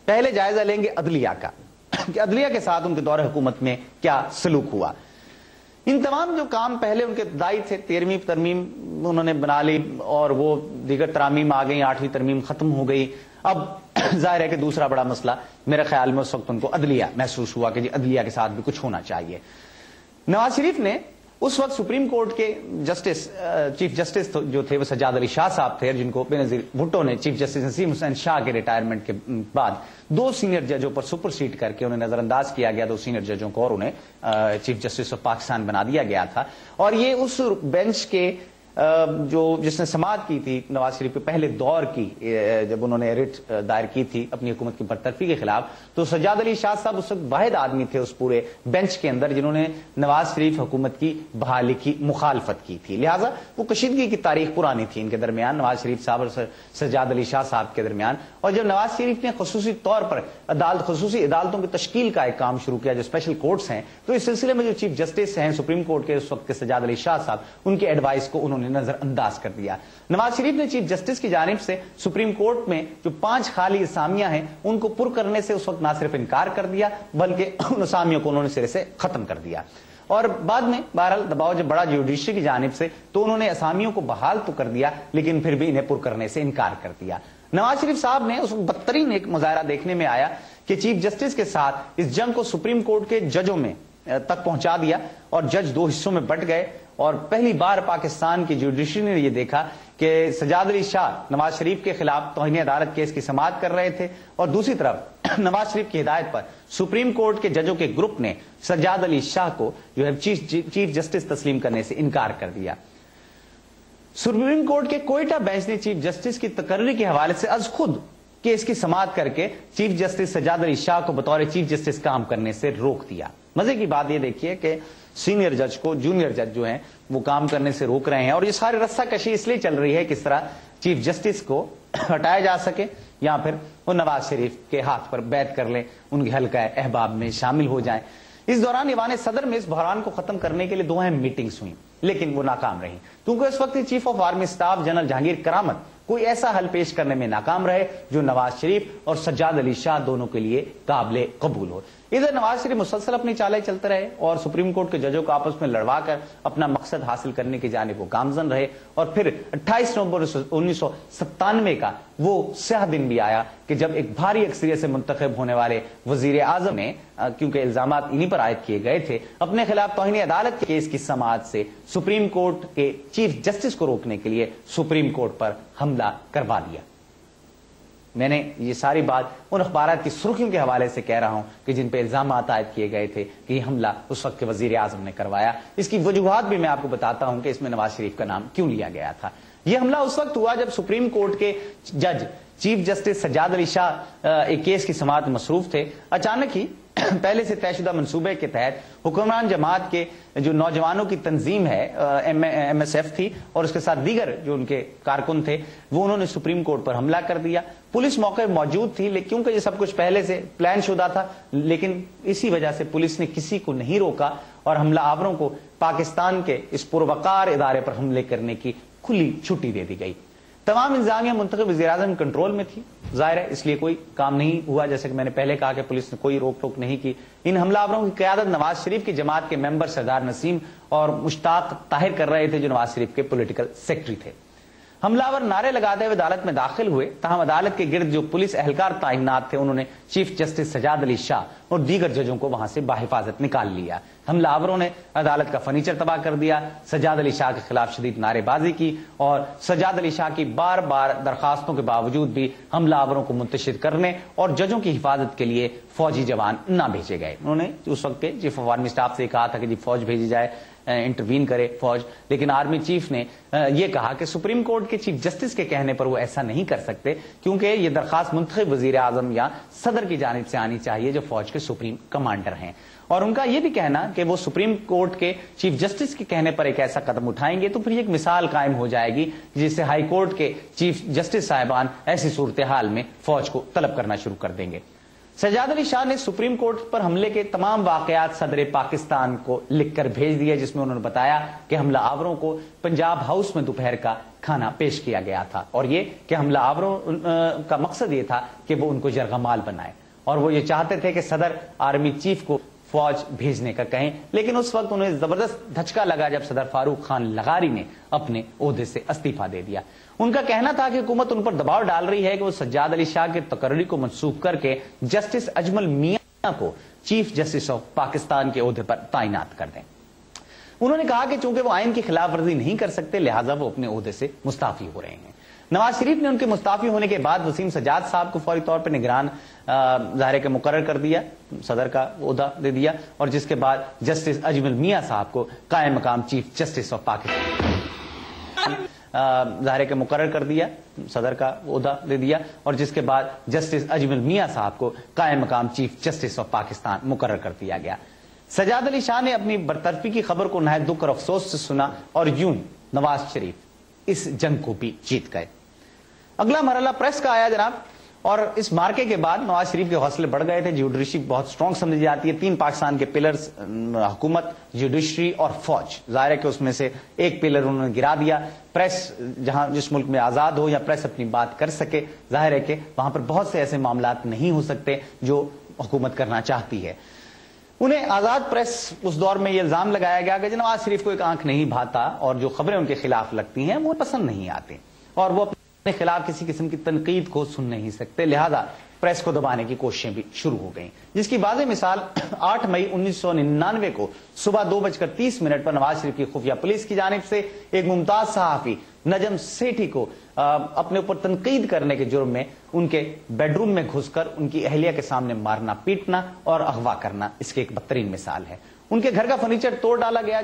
پہلے جائزہ لیں گے عدلیہ کا کہ عدلیہ کے ساتھ ان کے دور حکومت میں کیا سلوک ہوا. ان تمام جو کام پہلے ان کے ابتدائی تھے، 13ویں ترمیم انہوں نے بنا لی اور وہ دیگر ترامیم آ گئی، 8ویں ترمیم ختم ہو گئی. اب ظاہر ہے کہ دوسرا بڑا مسئلہ میرے خیال میں اس وقت ان کو عدلیہ محسوس ہوا کہ جی عدلیہ کے ساتھ بھی کچھ ہونا چاہیے. نواز شریف نے اس وقت سپریم کورٹ کے جسٹس چیف جسٹس جو تھے وہ سجاد علی شاہ صاحب تھے، جن کو بینظیر بھٹو نے چیف جسٹس نسیم حسین شاہ کے ریٹائرمنٹ کے بعد 2 سینئر ججوں پر سپر سیڈ کر کے انہیں نظر انداز کیا گیا. 2 سینئر ججوں کو اور انہیں چیف جسٹس آف پاکستان بنا دیا گیا تھا. اور یہ اس بینچ کے جس نے سماعت کی تھی نواز شریف کے پہلے دور کی، جب انہوں نے ریٹ دائر کی تھی اپنی حکومت کی برطرفی کے خلاف، تو سجاد علی شاہ صاحب اس وقت واحد آدمی تھے اس پورے بینچ کے اندر جنہوں نے نواز شریف حکومت کی بحالی کی مخالفت کی تھی. لہٰذا وہ کشیدگی کی تاریخ پرانی تھی ان کے درمیان، نواز شریف صاحب اور سجاد علی شاہ صاحب کے درمیان. اور جب نواز شریف نے خصوصی طور پر خصوصی عدالتوں کی تشکیل کا ایک کام شروع کیا جو اسپیشل کورٹس ہیں، تو اس سلسلے میں جو چیف جسٹس ہیں سپریم کورٹ کے اس وقت کے سجاد علی شاہ صاحب، ان کے ایڈوائس کو انہوں نے نظر انداز کر دیا. نواز شریف نے چیف جسٹس کی جانب سے سپریم کورٹ میں جو 5 خالی اسامیاں ہیں ان کو پر کرنے سے اس وقت نہ صرف انکار کر دیا بلکہ ان اسامیوں کو انہوں نے سرے سے ختم کر دیا. اور بعد میں بہرحال دباؤ جب بڑا جوڈیشری کی جانب سے تو انہوں نے اسامیوں کو بحال تو کر دیا لیکن پھر بھی انہیں پر کرنے سے انکار کر دیا. نواز شریف صاحب نے اس وقت بدترین ایک مظاہرہ دیکھنے میں آیا کہ چیف جسٹس کے ساتھ اس جنگ کو سپریم کورٹ کے ججوں میں تک پہنچا دیا اور جج 2 حصوں میں بٹ گئے. اور پہلی بار پاکستان کی جوڈیشری نے یہ دیکھا کہ سجاد علی شاہ نواز شریف کے خلاف توہین عدالت کیس کی سماعت کر رہے تھے اور دوسری طرف نواز شریف کی ہدایت پر سپریم کورٹ کے ججوں کے گروپ نے سجاد علی شاہ کو جو ہے چیف جسٹس تسلیم کرنے سے انکار کر دیا. سپریم کورٹ کے کوئٹہ بینچ نے چیف جسٹس کی تقرری کے حوالے سے از خود کیس کی سماعت کر کے چیف جسٹس سجاد علی شاہ کو بطور چیف جسٹس کام کرنے سے روک دیا. مزے کی بات یہ دیکھیے کہ سینئر جج کو جونیئر جج جو ہیں وہ کام کرنے سے روک رہے ہیں اور یہ ساری رسہ کشی اس لیے چل رہی ہے کس طرح چیف جسٹس کو ہٹایا جا سکے یا پھر وہ نواز شریف کے ہاتھ پر بیعت کر لیں، ان کے حلقہ احباب میں شامل ہو جائیں. اس دوران ایوان صدر میں اس بحران کو ختم کرنے کے لیے 2 اہم میٹنگز ہوئیں لیکن وہ ناکام رہیں کیونکہ اس وقت chief of army staff general Jahangir کرامت کوئی ایسا حل پیش کرنے میں ناکام رہے جو نواز شریف اور سجاد علی شاہ دونوں کے لیے قابل قبول ہو. ادھر نواز شریف مسلسل اپنی چالیں چلتے رہے اور سپریم کورٹ کے ججوں کو آپس میں لڑوا کر اپنا مقصد حاصل کرنے کی جانب وہ گامزن رہے. اور پھر 28 نومبر 1997 کا وہ سیاہ دن بھی آیا کہ جب ایک بھاری اکثریت سے منتخب ہونے والے وزیر اعظم نے، کیونکہ الزامات انہی پر عائد کیے گئے تھے، اپنے خلاف توہین عدالت کے کیس کی سماعت سے سپریم کورٹ کے چیف جسٹس کو روکنے کے لیے سپریم کورٹ پر حملہ کروا دیا. میں نے یہ ساری بات ان اخبارات کی سرخیوں کے حوالے سے کہہ رہا ہوں کہ جن پہ الزامات عائد کیے گئے تھے کہ یہ حملہ اس وقت کے وزیر اعظم نے کروایا. اس کی وجوہات بھی میں آپ کو بتاتا ہوں کہ اس میں نواز شریف کا نام کیوں لیا گیا تھا. یہ حملہ اس وقت ہوا جب سپریم کورٹ کے جج چیف جسٹس سجاد علی شاہ ایک کیس کی سماعت مصروف تھے. اچانک ہی پہلے سے طے شدہ منصوبے کے تحت حکمران جماعت کے جو نوجوانوں کی تنظیم ہے ایم ایس ایف تھی اور اس کے ساتھ دیگر جو ان کے کارکن تھے وہ انہوں نے سپریم کورٹ پر حملہ کر دیا. پولیس موقع موجود تھی لیکن کیونکہ یہ سب کچھ پہلے سے پلان شدہ تھا لیکن اسی وجہ سے پولیس نے کسی کو نہیں روکا اور حملہ آوروں کو پاکستان کے اس پروقار ادارے پر حملے کرنے کی کھلی چھٹی دے دی گئی. تمام انتظامیہ منتخب وزیر اعظم کنٹرول میں تھی، ظاہر ہے اس لیے کوئی کام نہیں ہوا. جیسے کہ میں نے پہلے کہا کہ پولیس نے کوئی روک ٹوک نہیں کی. ان حملہ آوروں کی قیادت نواز شریف کی جماعت کے ممبر سردار نسیم اور مشتاق طاہر کر رہے تھے جو نواز شریف کے پولیٹیکل سیکرٹری تھے. حملہ آور نعرے لگاتے ہوئے عدالت میں داخل ہوئے، تاہم عدالت کے گرد جو پولیس اہلکار تعینات تھے انہوں نے چیف جسٹس سجاد علی شاہ اور دیگر ججوں کو وہاں سے بحفاظت نکال لیا. حملہ آوروں نے عدالت کا فرنیچر تباہ کر دیا، سجاد علی شاہ کے خلاف شدید نعرے بازی کی اور سجاد علی شاہ کی بار بار درخواستوں کے باوجود بھی حملہ آوروں کو منتشر کرنے اور ججوں کی حفاظت کے لیے فوجی جوان نہ بھیجے گئے. انہوں نے اس وقت کے چیف آف آرمی اسٹاف سے کہا تھا کہ جی فوج بھیجی جائے، انٹروین کرے فوج، لیکن آرمی چیف نے یہ کہا کہ سپریم کورٹ کے چیف جسٹس کے کہنے پر وہ ایسا نہیں کر سکتے کیونکہ یہ درخواست منتخب وزیر اعظم یا صدر کی جانب سے آنی چاہیے جو فوج کے سپریم کمانڈر ہیں. اور ان کا یہ بھی کہنا کہ وہ سپریم کورٹ کے چیف جسٹس کے کہنے پر ایک ایسا قدم اٹھائیں گے تو پھر ایک مثال قائم ہو جائے گی جس سے ہائی کورٹ کے چیف جسٹس صاحبان ایسی صورتحال میں فوج کو طلب کرنا شروع کر دیں گے. سجاد علی شاہ نے سپریم کورٹ پر حملے کے تمام واقعات صدر پاکستان کو لکھ کر بھیج دیا، جس میں انہوں نے بتایا کہ حملہ آوروں کو پنجاب ہاؤس میں دوپہر کا کھانا پیش کیا گیا تھا، اور یہ کہ حملہ آوروں کا مقصد یہ تھا کہ وہ ان کو جرغمال بنائے، اور وہ یہ چاہتے تھے کہ صدر آرمی چیف کو فوج بھیجنے کا کہیں، لیکن اس وقت انہیں زبردست دھچکا لگا جب صدر فاروق خان لغاری نے اپنے عہدے سے استعفیٰ دے دیا۔ ان کا کہنا تھا کہ حکومت ان پر دباؤ ڈال رہی ہے کہ وہ سجاد علی شاہ کے تقرری کو منسوخ کر کے جسٹس اجمل میاں کو چیف جسٹس آف پاکستان کے عہدے پر تعینات کر دیں۔ انہوں نے کہا کہ چونکہ وہ آئین کی خلاف ورزی نہیں کر سکتے، لہٰذا وہ اپنے عہدے سے مستعفی ہو رہے ہیں۔ نواز شریف نے ان کے مستعفی ہونے کے بعد وسیم سجاد صاحب کو فوری طور پر نگران ظاہر کے مقرر کر دیا، صدر کا عہدہ دے دیا، اور جس کے بعد جسٹس اجمل میاں صاحب کو قائم مقام چیف جسٹس آف پاکستان ظاہر کے مقرر کر دیا، صدر کا عہدہ دے دیا، اور جس کے بعد جسٹس اجمل میاں صاحب کو قائم مقام چیف جسٹس آف پاکستان مقرر کر دیا گیا۔ سجاد علی شاہ نے اپنی برطرفی کی خبر کو نہایت دکھ اور افسوس سے سنا، اور یوں نواز شریف اس جنگ کو بھی جیت گئے۔ اگلا مرحلہ پریس کا آیا جناب، اور اس مارکے کے بعد نواز شریف کے حوصلے بڑھ گئے تھے۔ جوڈیشری بہت سٹرونگ سمجھی جاتی ہے، 3 پاکستان کے پلرز، حکومت، جوڈیشری اور فوج، ظاہر ہے کہ اس میں سے ایک پلر انہوں نے گرا دیا۔ پریس جس ملک میں آزاد ہو یا پریس اپنی بات کر سکے، ظاہر ہے کہ وہاں پر بہت سے ایسے معاملات نہیں ہو سکتے جو حکومت کرنا چاہتی ہے۔ انہیں آزاد پریس اس دور میں یہ الزام لگایا گیا کہ نواز شریف کو ایک آنکھ نہیں بھاتا، اور جو خبریں ان کے خلاف لگتی ہیں وہ پسند نہیں آتی، اور وہ اپنے خلاف کسی قسم کی تنقید کو سن نہیں سکتے، لہذا پریس کو دبانے کی کوششیں بھی شروع ہو گئیں، جس کی واضح مثال 8 مئی 1999 کو صبح 2:30 پر نواز شریف کی خفیہ پولیس کی جانب سے ایک ممتاز صحافی نجم سیٹھی کو اپنے اوپر تنقید کرنے کے جرم میں ان کے بیڈ روم میں گھس کر ان کی اہلیہ کے سامنے مارنا پیٹنا اور اغوا کرنا اس کی ایک بدترین مثال ہے۔ ان کے گھر کا فرنیچر توڑ ڈالا گیا،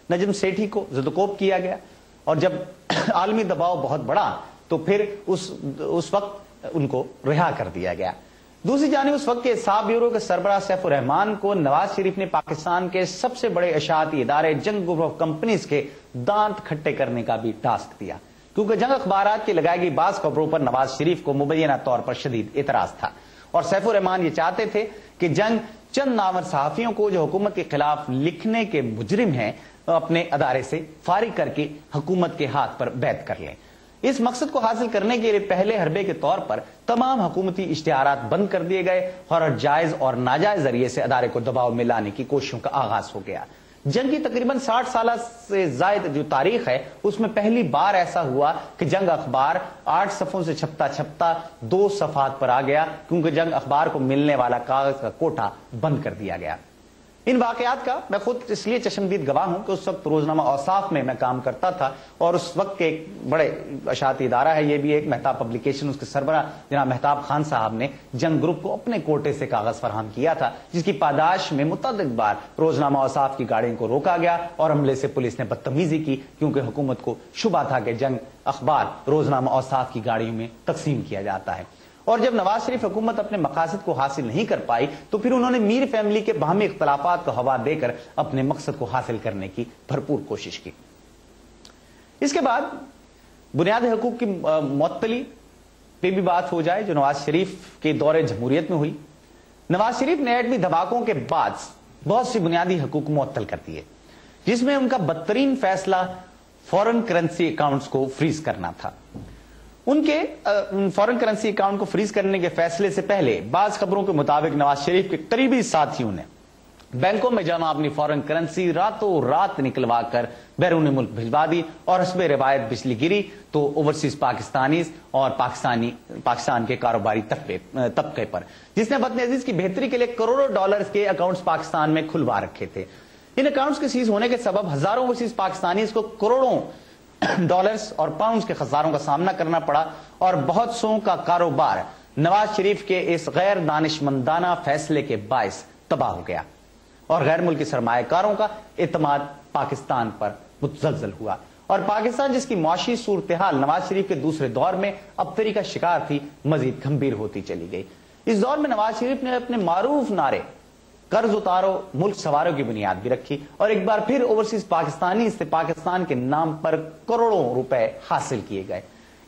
نجم سیٹھی کو زدوکوب کیا گیا، اور جب عالمی دباؤ بہت بڑا تو پھر اس وقت ان کو رہا کر دیا گیا۔ دوسری جانب اس وقت کے حساب بیورو کے سربراہ سیف الرحمان کو نواز شریف نے پاکستان کے سب سے بڑے اشاعتی ادارے جنگ گروپ آف کمپنیز کے دانت کھٹے کرنے کا بھی ٹاسک دیا، کیونکہ جنگ اخبارات کی لگائی گئی بعض خبروں پر نواز شریف کو مبینہ طور پر شدید اعتراض تھا، اور سیف الرحمان یہ چاہتے تھے کہ جنگ چند نامور صحافیوں کو جو حکومت کے خلاف لکھنے کے مجرم ہیں اپنے ادارے سے فارغ کر کے حکومت کے ہاتھ پر بیعت کر لیں۔ اس مقصد کو حاصل کرنے کے لیے پہلے حربے کے طور پر تمام حکومتی اشتہارات بند کر دیے گئے، اور ہر جائز اور ناجائز ذریعے سے ادارے کو دباؤ میں لانے کی کوششوں کا آغاز ہو گیا۔ جنگ کی تقریباً 60 سالہ سے زائد جو تاریخ ہے، اس میں پہلی بار ایسا ہوا کہ جنگ اخبار 8 صفحوں سے چھپتا 2 صفحات پر آ گیا، کیونکہ جنگ اخبار کو ملنے والا کاغذ کا کوٹا بند کر دیا گیا۔ ان واقعات کا میں خود اس لیے چشمدید گواہ ہوں کہ اس وقت روزنامہ اوصاف میں کام کرتا تھا، اور اس وقت کے ایک بڑے اشاعتی ادارہ ہے یہ بھی، ایک مہتاب پبلیکیشن، اس کے سربراہ جناب مہتاب خان صاحب نے جنگ گروپ کو اپنے کوٹے سے کاغذ فراہم کیا تھا، جس کی پاداش میں متعدد بار روزنامہ اوصاف کی گاڑیوں کو روکا گیا، اور عملے سے پولیس نے بدتمیزی کی، کیونکہ حکومت کو شبہ تھا کہ جنگ اخبار روزنامہ اوصاف کی گاڑیوں میں تقسیم کیا جاتا ہے۔ اور جب نواز شریف حکومت اپنے مقاصد کو حاصل نہیں کر پائی تو پھر انہوں نے میر فیملی کے باہمی اختلافات کو ہوا دے کر اپنے مقصد کو حاصل کرنے کی بھرپور کوشش کی۔ اس کے بعد بنیادی حقوق کی معطلی پہ بھی بات ہو جائے جو نواز شریف کے دور جمہوریت میں ہوئی۔ نواز شریف نے ایٹمی دھماکوں کے بعد بہت سی بنیادی حقوق معطل کر دیے، جس میں ان کا بدترین فیصلہ فورن کرنسی اکاؤنٹس کو فریز کرنا تھا۔ ان کے فورن کرنسی اکاؤنٹ کو فریز کرنے کے فیصلے سے پہلے بعض خبروں کے مطابق نواز شریف کے قریبی ساتھیوں نے بینکوں میں جمع اپنی فورن کرنسی راتوں رات نکلوا کر بیرون ملک بھجوا دی، اور حسب روایت بجلی گری تو اوورسیز پاکستانیز اور پاکستان کے کاروباری طبقے پر، جس نے وطن عزیز کی بہتری کے لیے کروڑوں ڈالرز کے اکاؤنٹس پاکستان میں کھلوا رکھے تھے۔ ان اکاؤنٹس کے سیز ہونے کے سبب ہزاروں اوورسیز پاکستانیز کو کروڑوں ڈالرز اور پاؤنڈز کے خساروں کا سامنا کرنا پڑا، اور بہت سو کا کاروبار نواز شریف کے اس غیر دانشمندانہ فیصلے کے باعث تباہ ہو گیا، اور غیر ملکی سرمایہ کاروں کا اعتماد پاکستان پر متزلزل ہوا، اور پاکستان جس کی معاشی صورتحال نواز شریف کے دوسرے دور میں ابتری کا شکار تھی، مزید گھمبیر ہوتی چلی گئی۔ اس دور میں نواز شریف نے اپنے معروف نعرے قرض اتارو ملک سواروں کی بنیاد بھی رکھی، اور ایک بار پھر اوورسیز پاکستانی سے پاکستان کے نام پر کروڑوں روپے حاصل کیے گئے۔